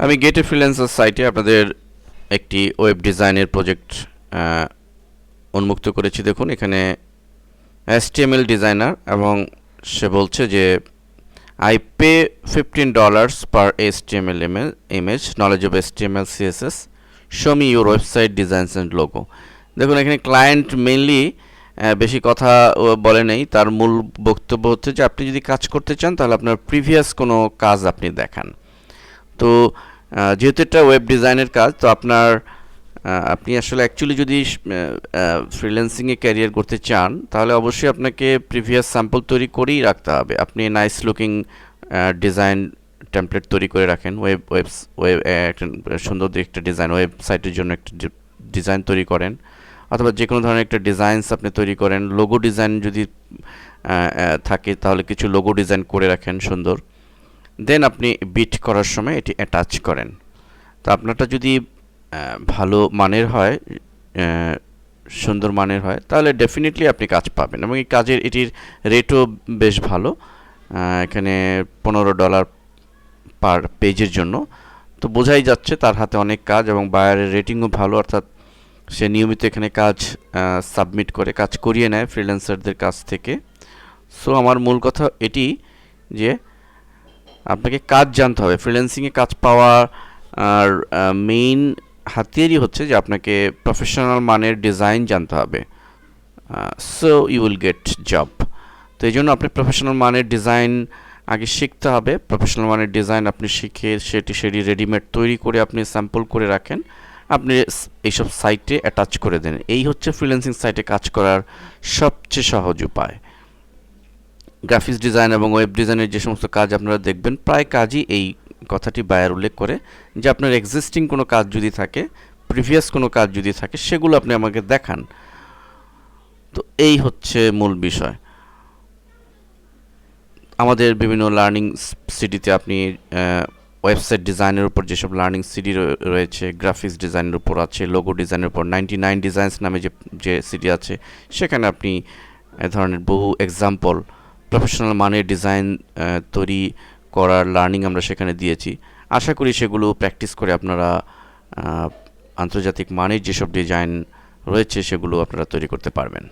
আমি gate a freelancer সাইটে আপনাদের একটি ওয়েব ডিজাইনের প্রজেক্ট উন্মুক্ত করেছি। দেখুন এখানে HTML ডিজাইনার, এবং সে বলছে যে I pay $15 per HTML image, knowledge of HTML CSS, show me your website designs and logo। দেখুন এখানে ক্লায়েন্ট মেইনলি বেশি কথা বলে নেই, তার মূল বক্তব্য হচ্ছে যে আপনি যদি কাজ করতে চান তাহলে আপনার প্রিভিয়াস কোনো কাজ আপনি দেখান। তো যেহেতু এটা ওয়েব ডিজাইনের কাজ, তো আপনি আসলে অ্যাকচুয়ালি যদি ফ্রিল্যান্সিংয়ে ক্যারিয়ার করতে চান তাহলে অবশ্যই আপনাকে প্রিভিয়াস স্যাম্পল তৈরি করেই রাখতে হবে। আপনি নাইস লুকিং ডিজাইন টেমপ্লেট তৈরি করে রাখেন, একটা সুন্দর একটা ডিজাইন ওয়েবসাইটের জন্য একটা ডিজাইন তৈরি করেন, অথবা যে কোনো ধরনের একটা ডিজাইনস আপনি তৈরি করেন। লোগো ডিজাইন যদি থাকে তাহলে কিছু লোগো ডিজাইন করে রাখেন সুন্দর, দেন আপনি বিট করার সময় এটি অ্যাটাচ করেন। তো আপনারটা যদি ভালো মানের হয়, সুন্দর মানের হয়, তাহলে ডেফিনেটলি আপনি কাজ পাবেন, এবং এই কাজের এটির রেটও বেশ ভালো, এখানে $15 পার পেজের জন্য। তো বোঝাই যাচ্ছে তার হাতে অনেক কাজ, এবং বায়ারের রেটিংও ভালো, অর্থাৎ সে নিয়মিত এখানে কাজ সাবমিট করে, কাজ করিয়ে নেয় ফ্রিল্যান্সারদের কাছ থেকে। সো আমার মূল কথা এটি যে আপনাকে কাজ জানতে হবে। ফ্রিল্যান্সিংয়ে কাজ পাওয়া আর মেইন হাতিয়ারই হচ্ছে যে আপনাকে প্রফেশনাল মানের ডিজাইন জানতে হবে। So you will get job. তো এই জন্য আপনি প্রফেশনাল মানের ডিজাইন আগে শিখতে হবে। প্রফেশনাল মানের ডিজাইন আপনি শিখে সেটি রেডিমেড তৈরি করে আপনি স্যাম্পল করে রাখেন, আপনি এইসব সাইটে অ্যাটাচ করে দেন। এই হচ্ছে ফ্রিল্যান্সিং সাইটে কাজ করার সবচেয়ে সহজ উপায়। গ্রাফিক্স ডিজাইন এবং ওয়েব ডিজাইনের যে সমস্ত কাজ আপনারা দেখবেন, প্রায় কাজই এই কথাটি বায়ার উল্লেখ করে যে আপনার এক্সিস্টিং কোনো কাজ যদি থাকে, প্রিভিয়াস কোনো কাজ যদি থাকে, সেগুলো আপনি আমাকে দেখান। তো এই হচ্ছে মূল বিষয়। আমাদের বিভিন্ন লার্নিং সিডিতে আপনি ওয়েবসাইট ডিজাইনের উপর যেসব লার্নিং সিডি রয়েছে, গ্রাফিক্স ডিজাইনের উপর আছে, লোগো ডিজাইনের উপর 99 ডিজাইনস নামে যে সিডি আছে, সেখানে আপনি এ ধরনের বহু এক্সাম্পল প্রফেশনাল মানের ডিজাইন তৈরি করার লার্নিং আমরা সেখানে দিয়েছি। আশা করি সেগুলো প্র্যাকটিস করে আপনারা আন্তর্জাতিক মানের যেসব ডিজাইন রয়েছে সেগুলো আপনারা তৈরি করতে পারবেন।